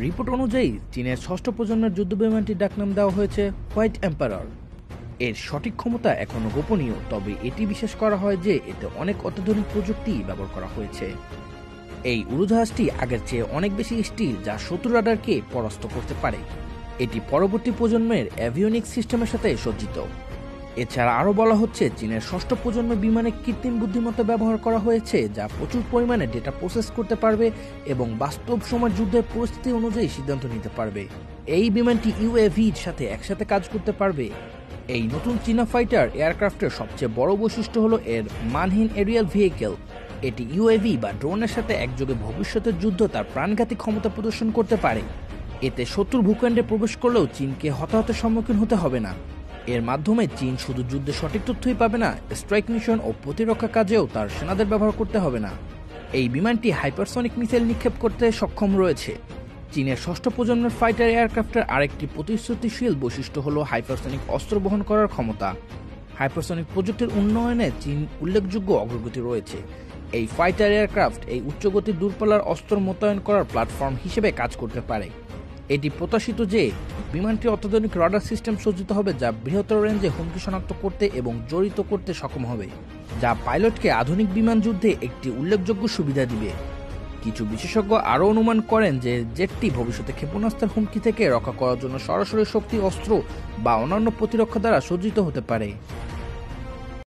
Report অনুযায়ী চীনের ষষ্ঠ প্রজন্মের যুদ্ধবিমানটির ডাকনাম দেওয়া হয়েছে হোয়াইট এম্পারার। এর সঠিক ক্ষমতা এখনও গোপনীয়, তবে এটি বিশ্বাস করা হয় যে এতে অনেক অত্যাধুনিক প্রযুক্তি ব্যবহার করা হয়েছে। এই উড়োজাহাজটি আগের চেয়ে অনেক বেশি স্টিল, যা শত্রু রাডারকে পরাস্ত করতে পারে। এটি পরবর্তী প্রজন্মের অ্যাভিওনিক্স সিস্টেমের সাথে সজ্জিত। এছাড়া আরও বলা হচ্ছে চীনের ষষ্ঠ প্রজন্মের বিমানে কৃত্রিম বুদ্ধিমত্তা ব্যবহার করা হয়েছে, যা প্রচুর পরিমাণে ডেটা প্রসেস করতে পারবে এবং বাস্তব সময় যুদ্ধের পরিস্থিতি অনুযায়ী সিদ্ধান্ত নিতে পারবে। এই বিমানটি ইউএভির সাথে একসাথে কাজ করতে পারবে। এই নতুন চীনা ফাইটার এয়ারক্রাফটের সবচেয়ে বড় বৈশিষ্ট্য হলো এর মানহীন এরিয়াল ভেহিকেল। এটি ইউএভি বা ড্রোনের সাথে একযোগে ভবিষ্যতের যুদ্ধ তার প্রাণঘাতী ক্ষমতা প্রদর্শন করতে পারে। এতে শত্রুর ভূখণ্ডে প্রবেশ করলেও চীনকে হতাহতের সম্মুখীন হতে হবে না। এর মাধ্যমে চীন শুধু যুদ্ধে সঠিক তথ্যই পাবে না, স্ট্রাইক মিশন ও প্রতিরক্ষা কাজেও তার সেনাদের ব্যবহার করতে হবে না। এই বিমানটি হাইপারসনিক মিসাইল নিক্ষেপ করতে সক্ষম রয়েছে। চীনের ষষ্ঠ প্রজন্মের ফাইটার এয়ারক্রাফটের আরেকটি প্রতিশ্রুতিশীল বৈশিষ্ট্য হল হাইপারসনিক অস্ত্র বহন করার ক্ষমতা। হাইপারসনিক প্রযুক্তির উন্নয়নে চীন উল্লেখযোগ্য অগ্রগতি রয়েছে। এই ফাইটার এয়ারক্রাফট এই উচ্চগতির দূরপাল্লার অস্ত্র মোতায়েন করার প্ল্যাটফর্ম হিসেবে কাজ করতে পারে। এটি প্রত্যাশিত যে বিমানটি অত্যাধুনিক রাডার সিস্টেম সজ্জিত হবে, যা বৃহত্তর রেঞ্জে হুমকি শনাক্ত করতে এবং জড়িত করতে সক্ষম হবে, যা পাইলটকে আধুনিক বিমান যুদ্ধে একটি উল্লেখযোগ্য সুবিধা দিবে। কিছু বিশেষজ্ঞ আরও অনুমান করেন যে জেটটি ভবিষ্যতে ক্ষেপণাস্ত্রের হুমকি থেকে রক্ষা করার জন্য সরাসরি শক্তি অস্ত্র বা অন্যান্য প্রতিরক্ষা দ্বারা সজ্জিত হতে পারে।